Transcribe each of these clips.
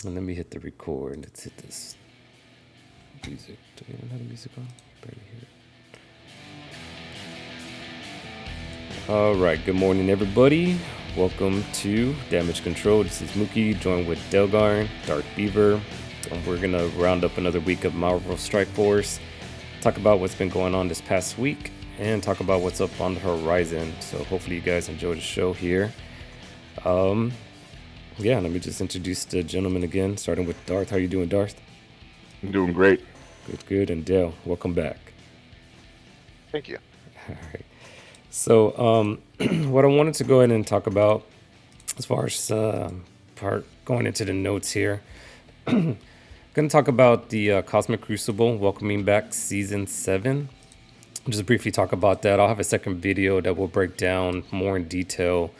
And let me hit the record. Let's hit this music. Do we even have the music on? Barely hear it. All right. Good morning, everybody. Welcome to Damage Control. This is Mookie, joined with Delgarn, Darth Beaver. And we're going to round up another week of Marvel Strike Force, talk about what's been going on this past week, and talk about what's up on the horizon. So hopefully you guys enjoy the show here. Yeah, let me just introduce the gentleman again, starting with Darth. How you doing, Darth? I'm doing great. Good. And Dale, welcome back. Thank you. All right. So, what I wanted to go ahead and talk about, as far as going into the notes here, going to talk about the Cosmic Crucible welcoming back season 7. Just briefly talk about that. I'll have a second video that will break down more in detail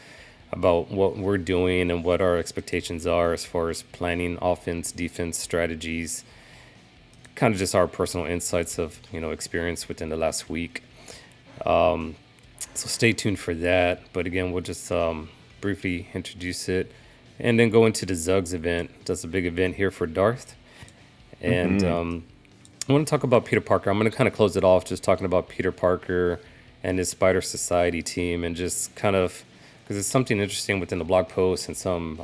about what we're doing and what our expectations are as far as planning offense, defense strategies, kind of just our personal insights of experience within the last week. So stay tuned for that. But again, we'll just briefly introduce it and then go into the Zugs event. That's a big event here for Darth. And I want to talk about Peter Parker. I'm going to kind of close it off just talking about Peter Parker and his Spider Society team, and just kind of because it's something interesting within the blog post and some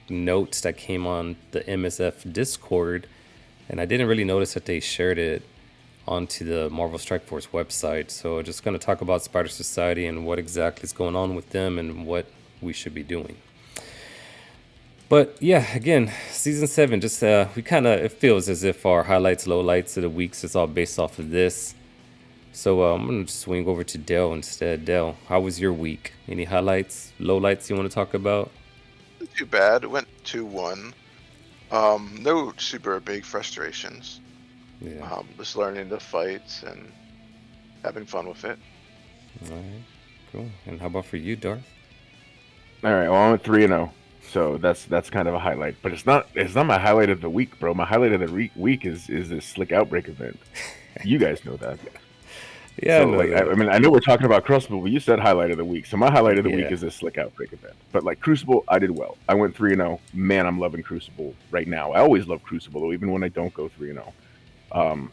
notes that came on the MSF Discord, and I didn't really notice that they shared it onto the Marvel Strike Force website. So just going to talk about Spider Society and what exactly is going on with them and what we should be doing. But yeah, again, season 7, just we kind of, it feels as if our highlights, lowlights of the weeks is all based off of this. So I'm going to swing over to Dell instead. Dell, how was your week? Any highlights, lowlights you want to talk about? Not too bad. It went 2-1. No super big frustrations. Yeah. Just learning the fights and having fun with it. All right, cool. And how about for you, Darth? All right, well, I went 3-0, so that's kind of a highlight. But it's not my highlight of the week, bro. My highlight of the week is this Slick Outbreak event. You guys know that. Yeah, So I know like, that. I mean, I know we're talking about Crucible, but you said highlight of the week. So my highlight of the week Yeah. is this Slick Outbreak event. But like Crucible, I did well. I went 3-0. Man, I'm loving Crucible right now. I always love Crucible, though, even when I don't go 3-0.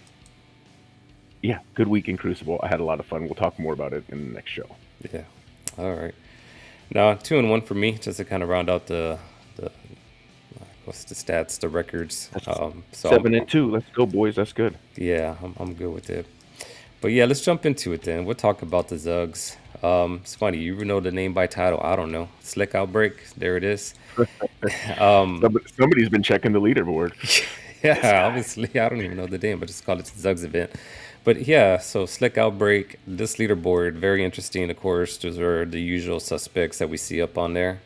Yeah, good week in Crucible. I had a lot of fun. We'll talk more about it in the next show. Yeah. All right. Now 2-1 for me, just to kind of round out the what's the stats, the records. So 7-2. Let's go, boys. That's good. yeah, I'm good with it. But yeah, let's jump into it then. We'll talk about the Zugs. It's funny, you know the name by title. I don't know. Slick Outbreak. There it is. Somebody's been checking the leaderboard. Yeah, obviously, I don't even know the name, but just call it the Zugs event. But yeah, so Slick Outbreak, this leaderboard, very interesting. Of course, those are the usual suspects that we see up on there.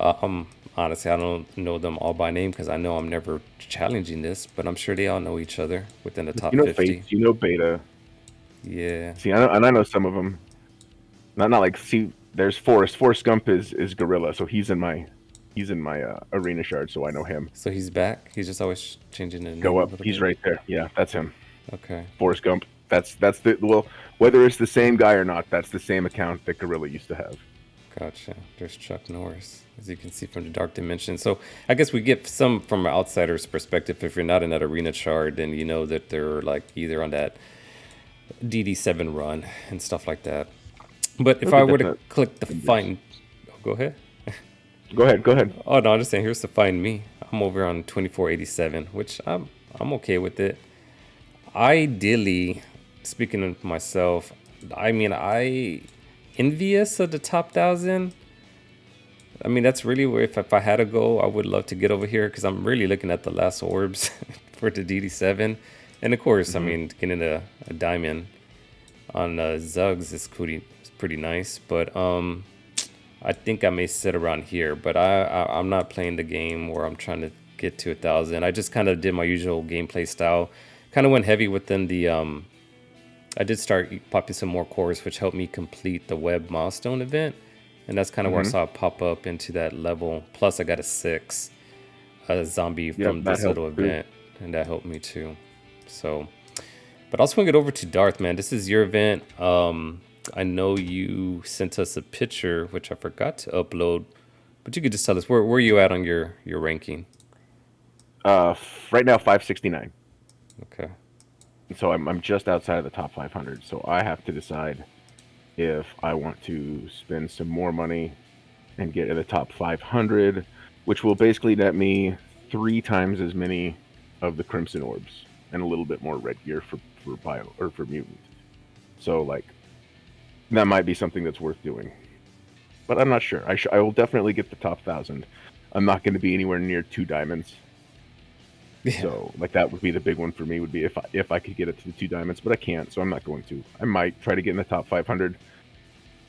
Honestly, I don't know them all by name because I know I'm never challenging this, but I'm sure they all know each other within the top You know 50. Fates, you know Beta. Yeah. See, I know some of them. Not like see. There's Forrest. Forrest Gump is Gorilla, so he's in my arena shard, so I know him. So he's back. He's just always changing the name Go a up. little He's bit. right there. Yeah, that's him. Okay. Forrest Gump. That's the well. Whether it's the same guy or not, that's the same account that Gorilla used to have. Gotcha. There's Chuck Norris, as you can see from the Dark Dimension. So I guess we get some from an outsider's perspective. If you're not in that arena chart, then you know that they're like either on that DD7 run and stuff like that. But if Okay, I were that's to not. click the find, oh, go ahead. Go ahead. Go ahead. Oh no, I'm just saying. Here's to find me. I'm over on 2487, which I'm okay with it. Ideally, speaking of myself, I mean I envious of the top 1,000. I mean that's really where if I had to go, I would love to get over here because I'm really looking at the last orbs for the DD7, and of course, I mean getting a diamond on Zugs is pretty nice, but I think I may sit around here, but I'm not playing the game where I'm trying to get to 1,000. I just kind of did my usual gameplay style. Kind of went heavy within the. I did start popping some more cores, which helped me complete the web milestone event, and that's kind of where I saw it pop up into that level. Plus, I got a 6 zombie from that this little helped too. event, and that helped me too. So, but I'll swing it over to Darth, man. This is your event. I know you sent us a picture, which I forgot to upload, but you could just tell us where you at on your ranking. Right now 569. Okay. So I'm just outside of the top 500. So I have to decide if I want to spend some more money and get in the top 500, which will basically net me 3 times as many of the Crimson Orbs and a little bit more red gear for bio or for mutant. So like that might be something that's worth doing, but I'm not sure. I will definitely get the top 1,000. I'm not going to be anywhere near 2 diamonds. Yeah. So like that would be the big one for me, would be if I could get it to the 2 diamonds, but I can't, so I'm not going to. I might try to get in the top 500.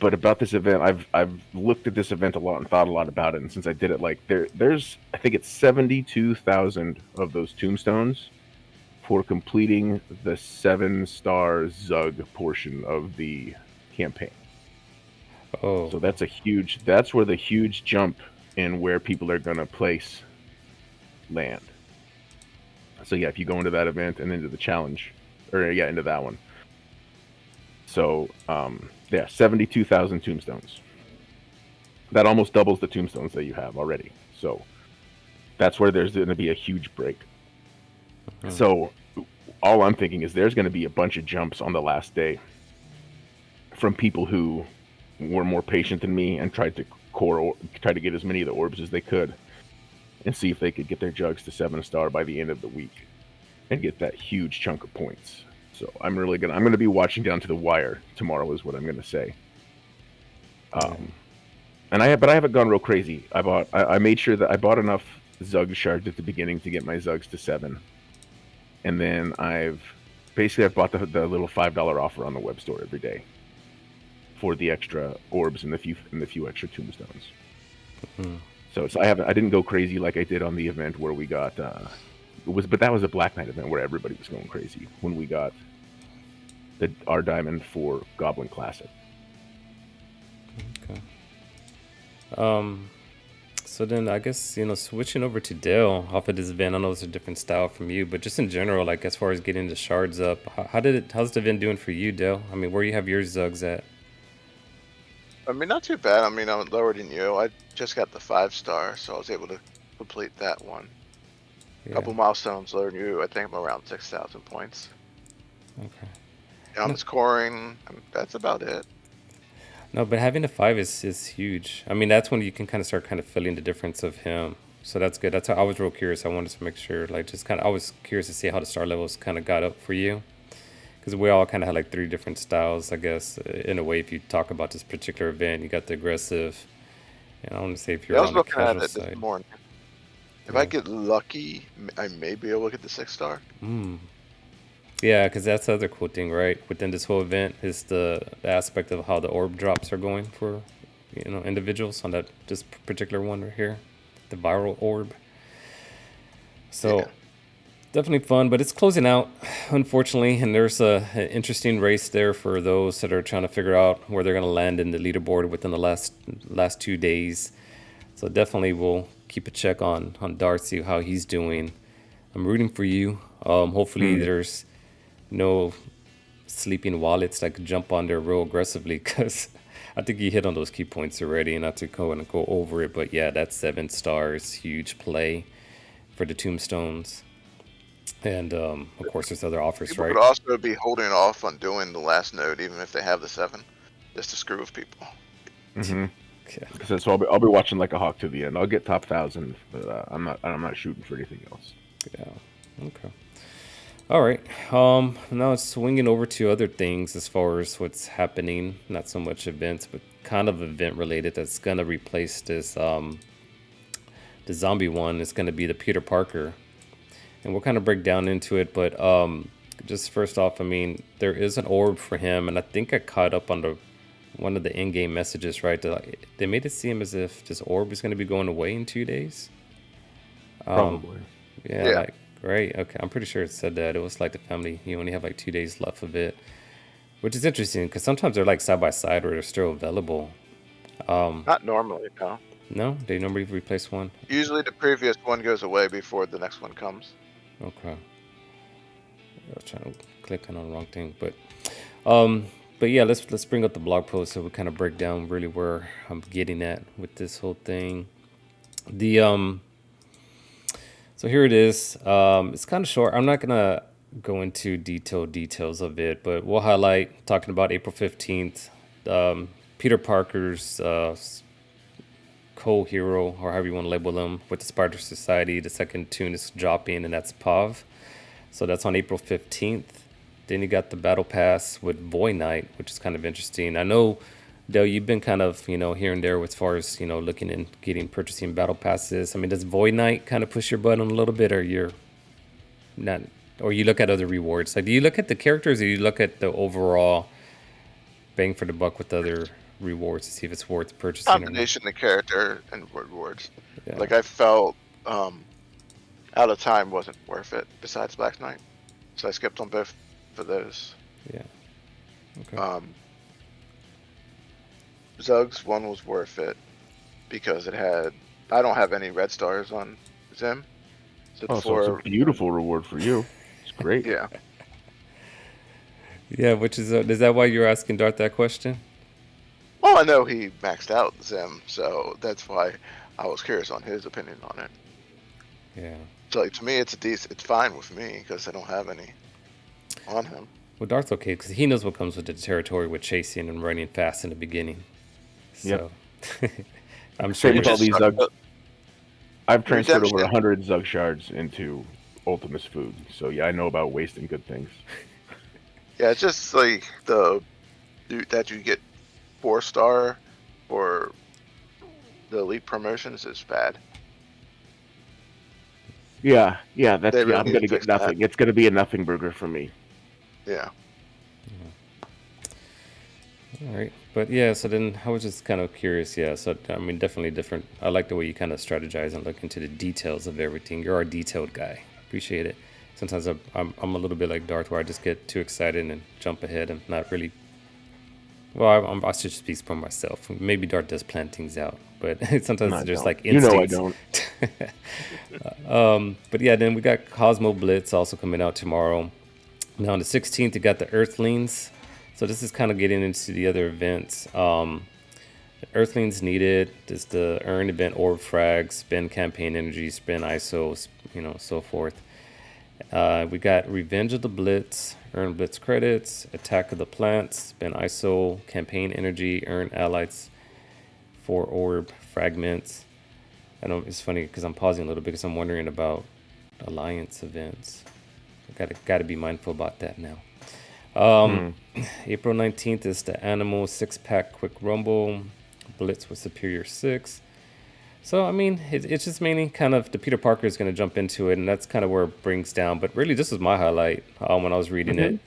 But about this event, I've looked at this event a lot and thought a lot about it. And since I did it, like there's I think it's 72,000 of those tombstones for completing the 7-star Zug portion of the campaign. Oh. So that's where the huge jump in where people are gonna place land. So yeah, if you go into that event and into the challenge, or yeah, into that one. So yeah, 72,000 tombstones. That almost doubles the tombstones that you have already. So that's where there's going to be a huge break. So all I'm thinking is there's going to be a bunch of jumps on the last day from people who were more patient than me and tried to get as many of the orbs as they could and see if they could get their jugs to 7-star by the end of the week and get that huge chunk of points. So I'm gonna be watching down to the wire tomorrow, is what I'm gonna say. And I haven't gone real crazy. I made sure that I bought enough Zug shards at the beginning to get my Zugs to 7, and then I've bought the little $5 offer on the web store every day for the extra orbs and the few extra tombstones. So I didn't go crazy like I did on the event where we got but that was a Black Knight event where everybody was going crazy when we got our diamond for Goblin Classic. Okay. So then I guess, switching over to Dale off of this event, I know it's a different style from you, but just in general, like as far as getting the shards up, how's the event doing for you, Dale? I mean, where you have your Zugs at? I mean, not too bad. I mean, I'm lower than you. I just got the 5-star, so I was able to complete that one. Yeah. Couple milestones lower than you. I think I'm around 6,000 points. Okay. I'm scoring. That's about it. No, but having a 5 is huge. I mean, that's when you can kind of start feeling the difference of him. So that's good. That's how I was real curious. I wanted to make sure, like, I was curious to see how the star levels kind of got up for you. Because we all kind of had like 3 different styles, I guess, in a way. If you talk about this particular event, you got the aggressive, and I want to say if you're I was on the looking at casual it side. this morning. If Yeah. I get lucky, I may be able to get the 6-star. Yeah, because that's the other cool thing, right? Within this whole event is the aspect of how the orb drops are going for, individuals on this particular one right here, the viral orb. So Yeah. definitely fun, but it's closing out, unfortunately, and there's an interesting race there for those that are trying to figure out where they're going to land in the leaderboard within the last 2 days. So definitely we'll keep a check on Darcy, how he's doing. I'm rooting for you. Hopefully there's no sleeping wallets that could jump on there real aggressively, because I think you hit on those key points already, not to go over it, but yeah, that 7 stars, huge play for the tombstones. And of course there's other offers, People right? could also be holding off on doing the last node, even if they have the 7, just to screw with people. Mm-hmm. Yeah. So I'll be watching like a hawk to the end. I'll get top 1,000, but I'm not shooting for anything else. Yeah. Okay. All right. Now it's swinging over to other things as far as what's happening. Not so much events, but kind of event related. That's gonna replace this. The zombie one is gonna be the Peter Parker, and we'll kind of break down into it. But just first off, I mean, there is an orb for him, and I think I caught up on one of the in-game messages, right? They made it seem as if this orb is gonna be going away in 2 days. Probably. Yeah. Yeah. Like, right. Okay. I'm pretty sure it said that. It was like the family, you only have like 2 days left of it, which is interesting because sometimes they're like side by side or they're still available. Not normally, no. No, they normally replace one. Usually the previous one goes away before the next one comes. Okay. I was trying to click on the wrong thing, but yeah, let's bring up the blog post so we kind of break down really where I'm getting at with this whole thing. So So here it is. It's kind of short. I'm not gonna go into details of it, but we'll highlight talking about April 15th. Peter Parker's co-hero, or however you want to label him, with the Spider Society. The second tune is dropping, and that's Pav. So that's on April 15th. Then you got the Battle Pass with Void Knight, which is kind of interesting. I know, Dale, you've been kind of, here and there as far as, looking and getting, purchasing Battle Passes. I mean, does Void Knight kind of push your button a little bit, or you're not, or you look at other rewards? Like, do you look at the characters, or you look at the overall bang for the buck with other rewards to see if it's worth purchasing or not? Combination of character and rewards. Yeah. Like I felt Out of Time wasn't worth it besides Black Knight, so I skipped on both for those. Yeah. Okay. Zug's one was worth it because it had. I don't have any red stars on Zim. So Oh, so it's a beautiful reward for you. It's great. yeah. Yeah, which is that why you're asking Dart that question? Well, I know he maxed out Zim, so that's why I was curious on his opinion on it. Yeah. So like, to me, it's fine with me because I don't have any on him. Well, Dart's okay because he knows what comes with the territory with chasing and running fast in the beginning. So, I'm sure Same with all these Zug. I've transferred Redemption. over 100 Zug shards into Ultimus food, so yeah, I know about wasting good things. Yeah, it's just like that you get 4-star for the elite promotions is bad. Yeah, that's They yeah. really I'm need gonna to get fix that. nothing. It's gonna be a nothing burger for me. Yeah. all right. But yeah, so then I was just kind of curious. Yeah, so I mean, definitely different. I like the way you kind of strategize and look into the details of everything. You're a detailed guy. Appreciate it. Sometimes I'm a little bit like Darth, where I just get too excited and jump ahead and not really. Well, I should speak for myself. Maybe Dart does plan things out, but sometimes No, I there's don't. like You know I instincts. don't. But yeah, then we got Cosmo Blitz also coming out tomorrow. Now on the 16th, you got the Earthlings. So this is kind of getting into the other events. Earthlings needed. This the earn event orb frag, spend campaign energy, spend ISO, so forth. We got Revenge of the Blitz, earn Blitz credits, Attack of the Plants, spend ISO, campaign energy, earn allies for orb fragments. I know it's funny because I'm pausing a little bit because I'm wondering about alliance events. I gotta be mindful about that now. April 19th is the Animal 6-pack Quick Rumble, Blitz with Superior 6. So, I mean, it's just mainly kind of the Peter Parker is going to jump into it, and that's kind of where it brings down. But really, this was my highlight when I was reading it.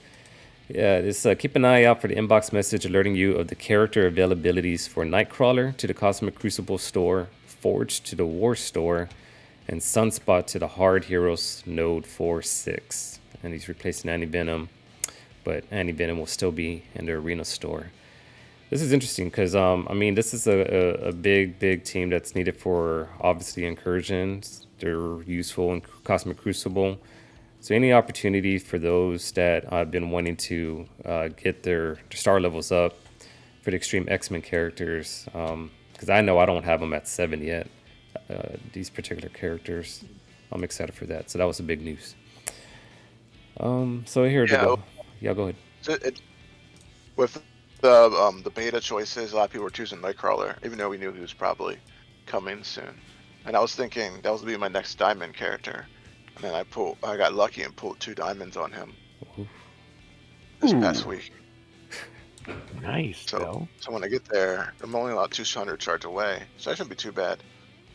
Yeah, it's keep an eye out for the inbox message alerting you of the character availabilities for Nightcrawler to the Cosmic Crucible store, Forge to the War store, and Sunspot to the Hard Heroes Node 4-6. And he's replacing Anti-Venom, but Anti-Venom will still be in the Arena store. This is interesting because, I mean, this is a big team that's needed for, obviously, incursions. They're useful in Cosmic Crucible. So any opportunity for those that have been wanting to get their star levels up for the Extreme X-Men characters, because I know I don't have them at 7 yet, these particular characters. I'm excited for that. So that was the big news. So here to go. Yeah, go ahead. So with the beta choices, a lot of people were choosing Nightcrawler, even though we knew he was probably coming soon. And I was thinking that was gonna be my next diamond character. And then I got lucky and pulled 2 diamonds on him this past week. Nice. So when I get there, I'm only about 200 shards away, so that shouldn't be too bad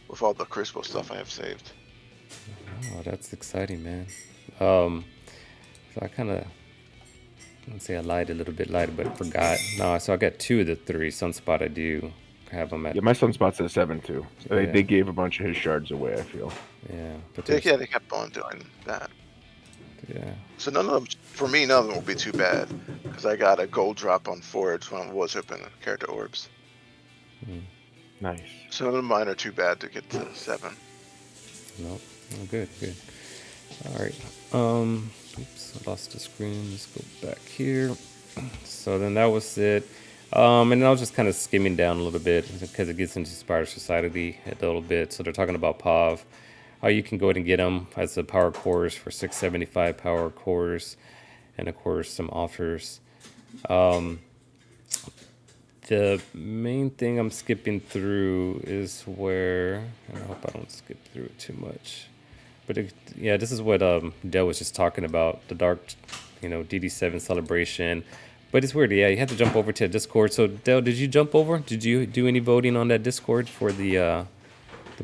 with all the Crucible stuff I have saved. Oh, that's exciting, man. So I kind of, let's say I lied a little bit, but forgot. No, so I got 2 of the 3. Sunspot, I do have them at. Yeah, my Sunspot's at 7 too. Yeah. They gave a bunch of his shards away, I feel. Yeah, but They kept on doing that. Yeah. So none of them, for me, none of them will be too bad because I got a gold drop on Forge when I was opening character orbs. Nice. So none of mine are too bad to get to 7. No, oh, good. All right. Oops, I lost the screen. Let's go back here. So then that was it. And then I was just kind of skimming down a little bit because it gets into Spider Society a little bit. So they're talking about Pav. how you can go ahead and get them as the power cores for 675 power cores, and of course some offers. The main thing I'm skipping through is where, and I hope I don't skip through it too much. But yeah, this is what Dell was just talking about, the dark, DD7 celebration. But it's weird, yeah, you have to jump over to Discord. So Dell, did you jump over? Did you do any voting on that Discord for the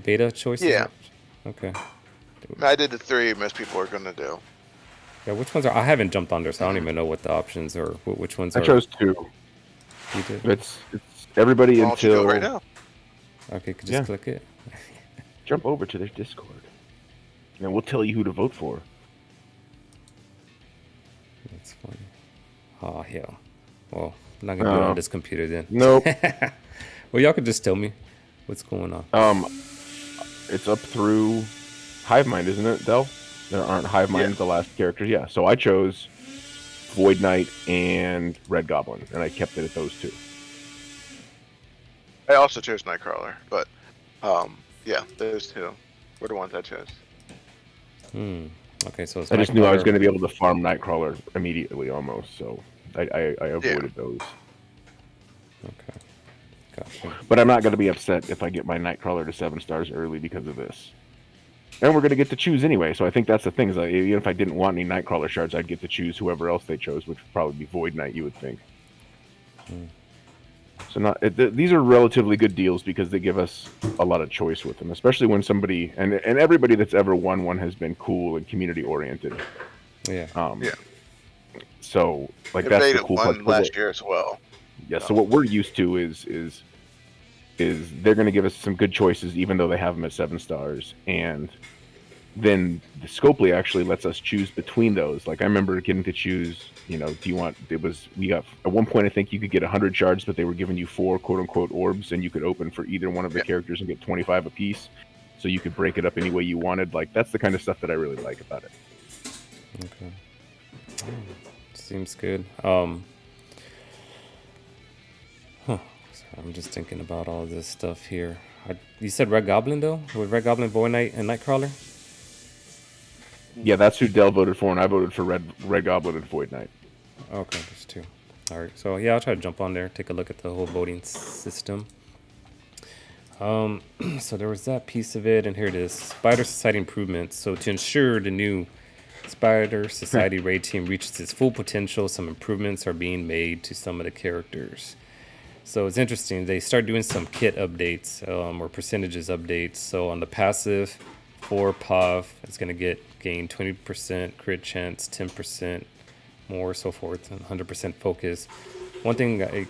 beta choices? Yeah, Okay. I did the 3 most people are gonna do. Yeah, which ones are? I haven't jumped on there, so I don't even know what the options are. Which ones I are? chose 2. You did? It's everybody Why don't you do until it right now? Okay, could just Yeah. click it. jump over to their Discord, and we'll tell you who to vote for. That's funny. Oh hell. Well, I'm not gonna do it on this computer then. Nope. Well, y'all could just tell me what's going on. It's up through Hive Mind, isn't it, Del? There aren't Hive Mind the last characters. Yeah, so I chose Void Knight and Red Goblin, and I kept it at those 2. I also chose Nightcrawler, but yeah, those 2 were the ones I chose. Okay, so it's I just knew I was Nightcrawler. going to be able to farm Nightcrawler immediately, almost. So I avoided those. Okay, gotcha. But I'm not going to be upset if I get my Nightcrawler to 7 stars early because of this. And we're going to get to choose anyway, so I think that's the thing. Is like, even if I didn't want any Nightcrawler shards, I'd get to choose whoever else they chose, which would probably be Void Knight, you would think. So these are relatively good deals because they give us a lot of choice with them, especially when somebody and everybody that's ever won one has been cool and community oriented. Yeah. Yeah. So like If that's they the cool part. won last year as well. Yeah. So what we're used to is they're going to give us some good choices, even though they have them at 7 stars, and then the Scopely actually lets us choose between those. Like I remember getting to choose, we got at one point I think you could get 100 shards, but they were giving you 4 quote unquote orbs, and you could open for either one of the characters and get 25 apiece. So you could break it up any way you wanted. Like that's the kind of stuff that I really like about it. Okay. Seems good. I'm just thinking about all this stuff here. You said Red Goblin though? With Red Goblin, Void Knight, and Nightcrawler? Yeah, that's who Dell voted for, and I voted for Red Goblin and Void Knight. Okay, there's 2. All right, so yeah, I'll try to jump on there, take a look at the whole voting system. So there was that piece of it, and here it is: Spider Society improvements. So to ensure the new Spider Society raid team reaches its full potential, some improvements are being made to some of the characters. So it's interesting. They start doing some kit updates or percentages updates. So on the passive for POV, it's going to gain 20% crit chance, 10% more, so forth, and 100% focus. One thing, never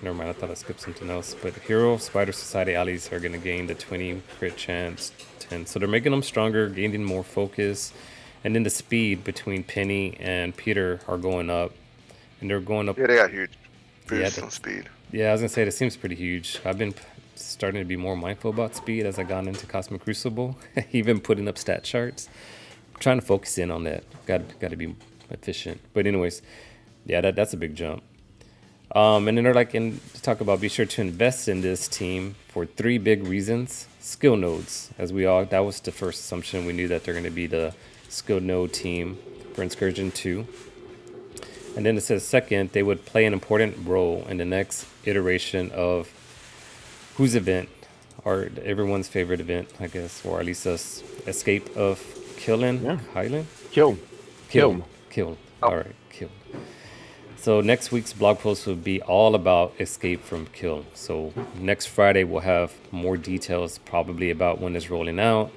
mind. I thought I skipped something else. But Hero Spider Society allies are going to gain the 20 crit chance, 10. So they're making them stronger, gaining more focus, and then the speed between Penny and Peter are going up, and they're going up. Yeah, they got huge boost on speed. Yeah, I was gonna say that seems pretty huge. I've been starting to be more mindful about speed as I got into Cosmic Crucible, even putting up stat charts. I'm trying to focus in on that. Got to be efficient. But anyways, yeah, that's a big jump. And then they're to talk about be sure to invest in this team for 3 big reasons. Skill nodes, that was the first assumption. We knew that they're going to be the skill node team for Incursion 2. And then it says second, they would play an important role in the next iteration of whose event, or everyone's favorite event, I guess, or at least escape of Killing Highland? Kill. All right, Kill. So next week's blog post will be all about Escape from Kill. So next Friday we'll have more details probably about when it's rolling out.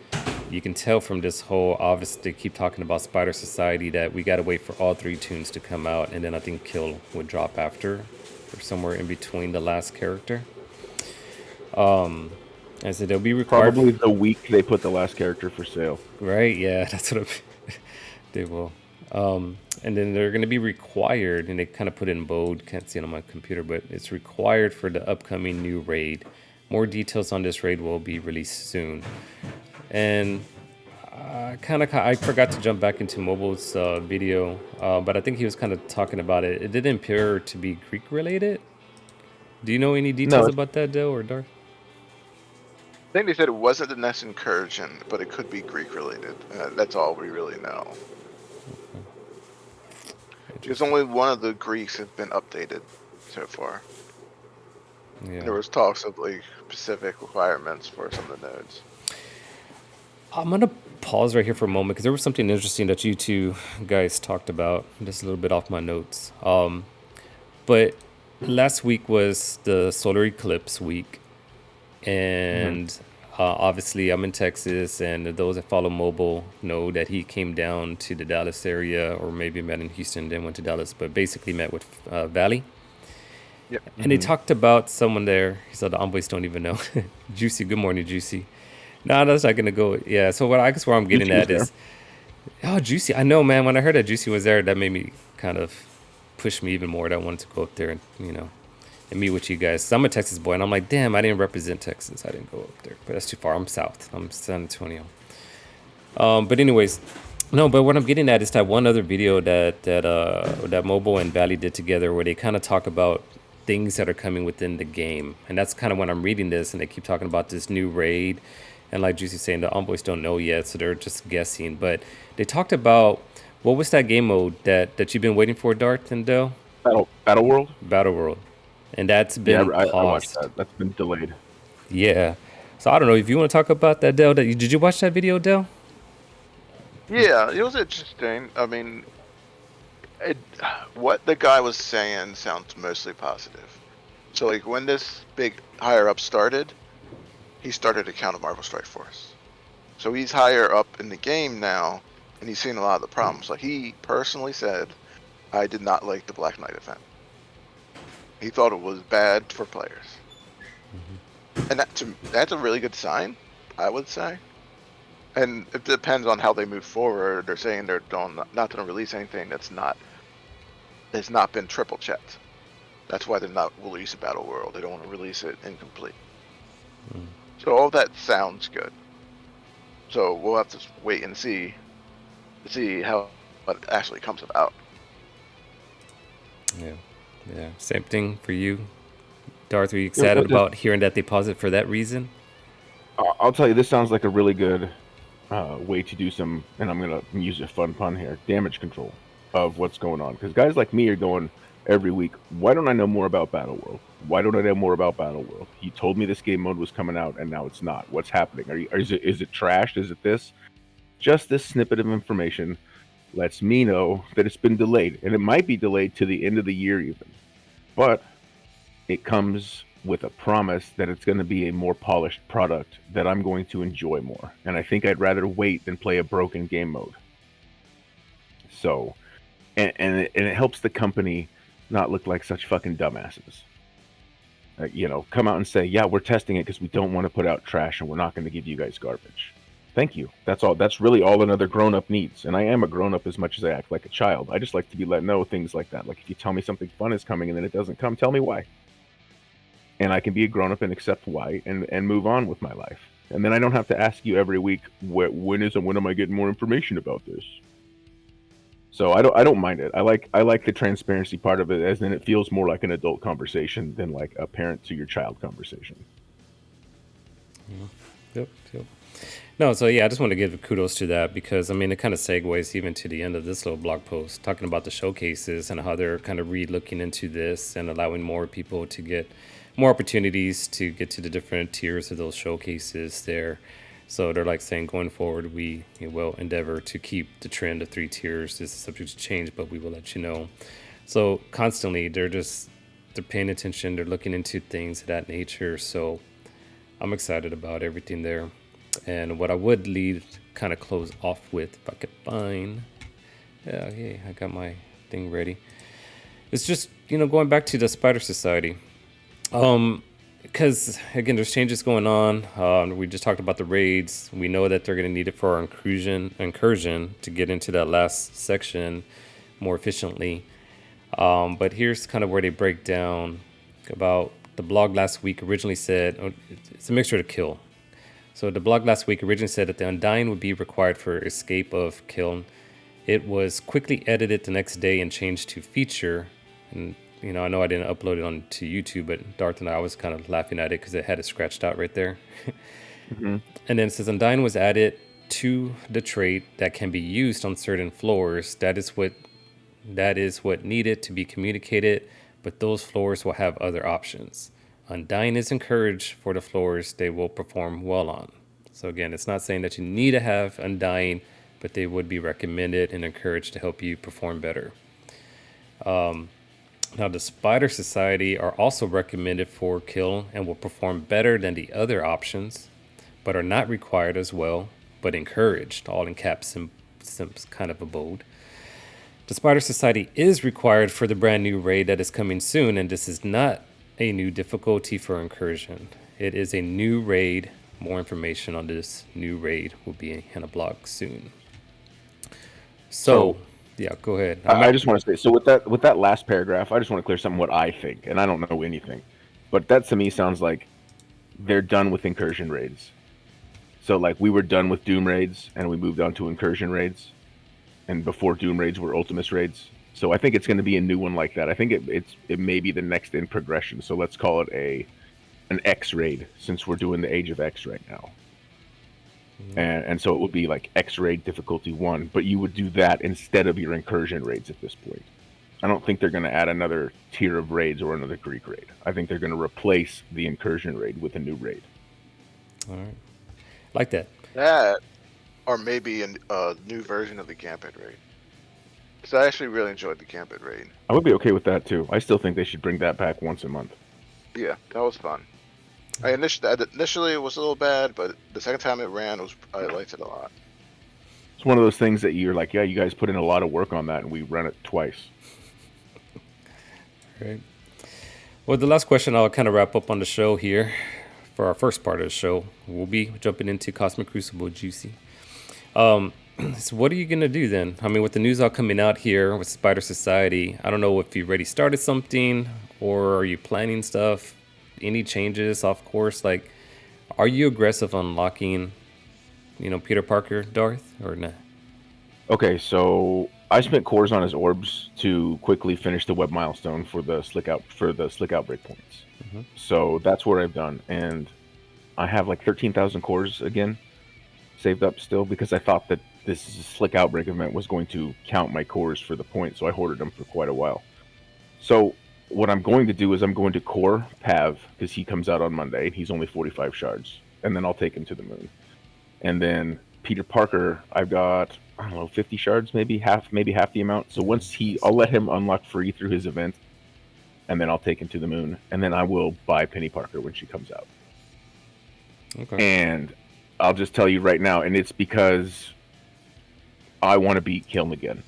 You can tell from this whole, obviously they keep talking about Spider Society that we got to wait for all 3 tunes to come out, and then I think Kill would drop after, or somewhere in between the last character. And so they'll be required. Probably the week they put the last character for sale. Right, yeah, that's what they will. And then they're going to be required, and they kind of put it in bold, can't see it on my computer, but it's required for the upcoming new raid. More details on this raid will be released soon. And I forgot to jump back into Mobile's video, but I think he was kind of talking about it. It didn't appear to be Greek related. Do you know any details about that, Dale or Darth? I think they said it wasn't the next incursion, but it could be Greek related. That's all we really know. Because Interesting. only one of the Greeks has been updated so far. Yeah. There was talks of like specific requirements for some of the nodes. I'm gonna pause right here for a moment because there was something interesting that you two guys talked about. Just a little bit off my notes. But last week was the solar eclipse week, and obviously I'm in Texas, and those that follow mobile know that he came down to the Dallas area, or maybe met in Houston, then went to Dallas, but basically met with Valley. Yep. And they talked about someone there. He said the envoys don't even know. Juicy, good morning, Juicy. No, that's not gonna go. Yeah. So what I guess where I'm getting Juicy was at there. is, oh, Juicy. I know, man. When I heard that Juicy was there, that made me kind of push me even more. That I wanted to go up there and and meet with you guys. 'Cause I'm a Texas boy, and I'm like, damn, I didn't represent Texas. I didn't go up there, but that's too far. I'm south. I'm San Antonio. But anyways, no. But what I'm getting at is that one other video that Mobile and Valley did together, where they kind of talk about things that are coming within the game, and that's kind of when I'm reading this, and they keep talking about this new raid, and like Juicy saying, the envoys don't know yet, so they're just guessing. But they talked about what was that game mode that you've been waiting for, Darth and Dell? Battle World. Battle World, and that's Yeah, been I watched paused. that. That's been delayed. Yeah. So I don't know if you want to talk about that, Dell. Did you watch that video, Dell? Yeah, it was interesting. I mean, it, what the guy was saying sounds mostly positive. So like when this big higher up started, he started a count of Marvel Strike Force. So he's higher up in the game now, and he's seen a lot of the problems. Like he personally said, I did not like the Black Knight event. He thought it was bad for players, and that's a really good sign, I would say. And it depends on how they move forward. They're saying they're not going to release anything that's not been triple checked. That's why they're not releasing Battle World. They don't want to release it incomplete. So all that sounds good. So we'll have to wait and see how it actually comes about. Yeah. Yeah. Same thing for you, Darth. Were you Yeah, excited just, about hearing that they paused it for that reason? I'll tell you, this sounds like a really good way to do some, and I'm gonna use a fun pun here, damage control of what's going on. Because guys like me are going every week. Why don't I know more about Battle World? Why don't I know more about Battle World? He told me this game mode was coming out, and now it's not. What's happening? Is it trashed? Is it this? Just this snippet of information lets me know that it's been delayed, and it might be delayed to the end of the year even. But it comes with a promise that it's going to be a more polished product that I'm going to enjoy more. And I think I'd rather wait than play a broken game mode. So, and it helps the company not look like such fucking dumbasses. Come out and say, yeah, we're testing it because we don't want to put out trash and we're not going to give you guys garbage. Thank you. That's all. That's really all another grown up needs. And I am a grown up as much as I act like a child. I just like to be let know things like that. Like if you tell me something fun is coming and then it doesn't come, tell me why. And I can be a grown up and accept why and move on with my life. And then I don't have to ask you every week, when am I getting more information about this? So I don't mind it. I like the transparency part of it, as then it feels more like an adult conversation than like a parent to your child conversation. Yep. Yep. No, so yeah, I just want to give kudos to that because I mean it kind of segues even to the end of this little blog post talking about the showcases and how they're kind of re-looking into this and allowing more people to get more opportunities to get to the different tiers of those showcases there. So they're like saying going forward, we will endeavor to keep the trend of 3 tiers. This is subject to change, but we will let you know. So constantly they're paying attention, they're looking into things of that nature. So I'm excited about everything there. And what I would leave kind of close off with, if I could find, yeah, hey, I got my thing ready. It's just going back to the Spider Society, because again, there's changes going on. We just talked about the raids. We know that they're going to need it for our incursion to get into that last section more efficiently. But here's kind of where they break down about the blog last week. Originally said it's a mixture to kill. So the blog last week originally said that the Undying would be required for escape of kill. It was quickly edited the next day and changed to feature. And I know I didn't upload it onto YouTube, but Darth and I was kind of laughing at it because it had it scratched out right there. Hmm. And then it says Undying was added to the trait that can be used on certain floors. That is what needed to be communicated, but those floors will have other options. Undying is encouraged for the floors they will perform well on. So again, it's not saying that you need to have Undying, but they would be recommended and encouraged to help you perform better. Now, the Spider Society are also recommended for kill and will perform better than the other options, but are not required as well, but encouraged, all in caps and kind of a bold. The Spider Society is required for the brand new raid that is coming soon, and this is not a new difficulty for incursion. It is a new raid. More information on this new raid will be in a blog soon. So, So yeah, go ahead. I just want to say, so with that last paragraph, I just want to clear something what I think, and I don't know anything, but that to me sounds like they're done with incursion raids. So like we were done with Doom raids and we moved on to incursion raids, and before Doom raids were Ultimus raids. So I think it's going to be a new one like that. I think it may be the next in progression. So let's call it an X raid since we're doing the Age of X right now. And so it would be like X raid difficulty 1, but you would do that instead of your incursion raids at this point. I don't think they're going to add another tier of raids or another Greek raid. I think they're going to replace the incursion raid with a new raid. All right. Like that. That, or maybe a new version of the Gambit raid. Because I actually really enjoyed the Gambit raid. I would be okay with that too. I still think they should bring that back once a month. Yeah, that was fun. Initially it was a little bad, but the second time it ran, I liked it a lot. It's one of those things that you're like, yeah, you guys put in a lot of work on that, and we run it twice. Right. Well, the last question I'll kind of wrap up on the show here for our first part of the show. We'll be jumping into Cosmic Crucible Juicy. So what are you going to do then? I mean, with the news all coming out here with Spider Society, I don't know if you've already started something or are you planning stuff? Any changes off course? Like, are you aggressive on unlocking, Peter Parker, Darth, or not? Okay, so I spent cores on his orbs to quickly finish the web milestone for the slick outbreak points. Mm-hmm. So that's what I've done, and I have like 13,000 cores again saved up still because I thought that this slick outbreak event was going to count my cores for the points, so I hoarded them for quite a while. So what I'm going to do is I'm going to core Pav because he comes out on Monday. He's only 45 shards, and then I'll take him to the moon. And then Peter Parker, I've got, I don't know, 50 shards, maybe half the amount. So I'll let him unlock free through his event, and then I'll take him to the moon, and then I will buy Penny Parker when she comes out. Okay. And I'll just tell you right now, and it's because I want to beat Kiln again.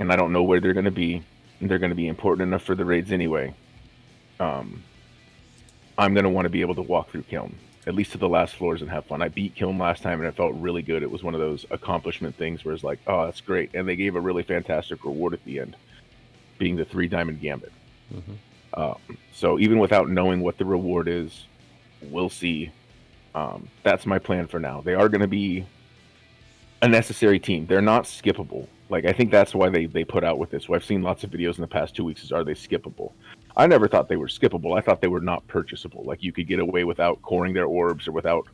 And I don't know where they're going to be. They're going to be important enough for the raids anyway. I'm going to want to be able to walk through Kiln, at least to the last floors, and have fun. I beat Kiln last time, and it felt really good. It was one of those accomplishment things where it's like, oh, that's great. And they gave a really fantastic reward at the end, being the 3-diamond gambit. Mm-hmm. So even without knowing what the reward is, we'll see. That's my plan for now. They are going to be a necessary team. They're not skippable. Like, I think that's why they put out with this. So I've seen lots of videos in the past 2 weeks are they skippable? I never thought they were skippable. I thought they were not purchasable. Like, you could get away without coring their orbs or without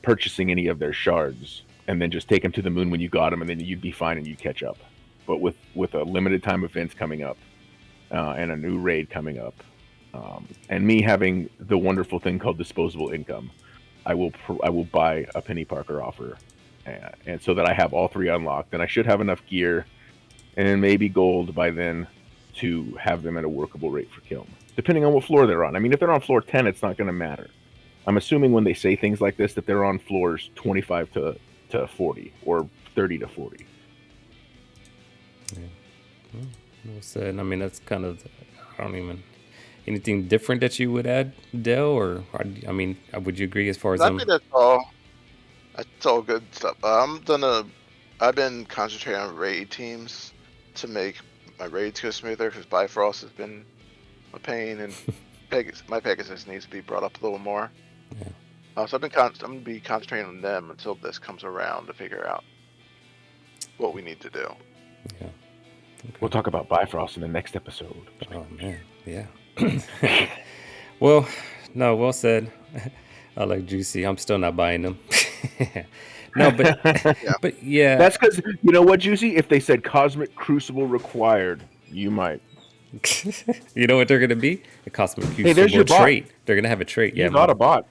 purchasing any of their shards and then just take them to the moon when you got them, and then you'd be fine and you'd catch up. But with a limited time event coming up and a new raid coming up, and me having the wonderful thing called disposable income, I will buy a Penny Parker offer, and so that I have all 3 unlocked, and I should have enough gear and maybe gold by then to have them at a workable rate for Kiln, depending on what floor they're on. I mean, if they're on floor 10, it's not going to matter. I'm assuming when they say things like this that they're on floors 25 to 40 or 30 to 40. Yeah. Well said. I mean, that's kind of, I don't even, anything different that you would add, Dell, or I mean, would you agree as far as I think that's all. That's all good stuff. I've been concentrating on raid teams to make my raids go smoother because Bifrost has been a pain, and my Pegasus needs to be brought up a little more. Yeah. So I'm gonna be concentrating on them until this comes around to figure out what we need to do. Yeah. Okay. We'll talk about Bifrost in the next episode. Oh man, yeah. Well, no, well said. I like Juicy. I'm still not buying them. No, but Yeah. but yeah. That's because you know what, Juicy? If they said Cosmic Crucible required, you might. You know what they're gonna be? A Cosmic Hey, there's Crucible your bot. trait. They're gonna have a trait. Yeah, You got a bot.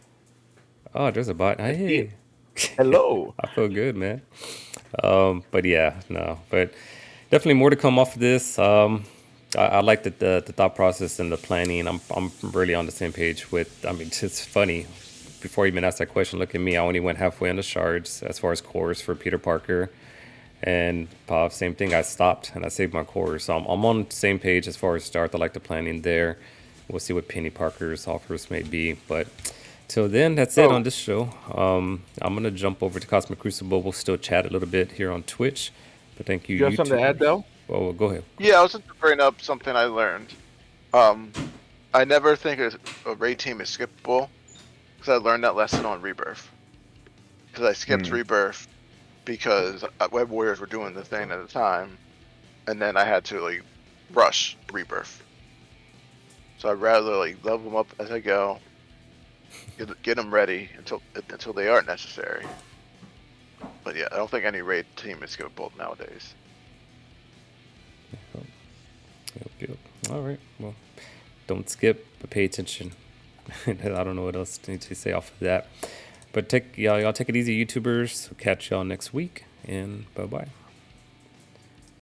oh, there's a bot. I see it. Hey, Hello. I feel good, man. But yeah, no, but definitely more to come off of this. I like the thought process and the planning. I'm really on the same page with. I mean, it's funny. Before you even asked that question, look at me. I only went halfway on the shards as far as cores for Peter Parker. And Pav, same thing. I stopped and I saved my cores. So I'm on the same page as far as start. I like the planning there. We'll see what Penny Parker's offers may be. But till then, that's it on Oh, this show. I'm going to jump over to Cosmic Crucible. We'll still chat a little bit here on Twitch. But thank you, you have something to add, YouTubers. Dell? Oh, go ahead. Yeah, I was just bring up something I learned. Um, I never think a raid team is skippable because I learned that lesson on Rebirth. Because I skipped Hmm. Rebirth because Web Warriors were doing the thing at the time, and then I had to like rush Rebirth. So I'd rather like level them up as I go, get them ready until they aren't necessary. But yeah, I don't think any raid team is skippable nowadays. Yep, yep. All right. Well, don't skip, but pay attention. I don't know what else to need to say off of that. But y'all take it easy, YouTubers. Catch y'all next week, and bye bye.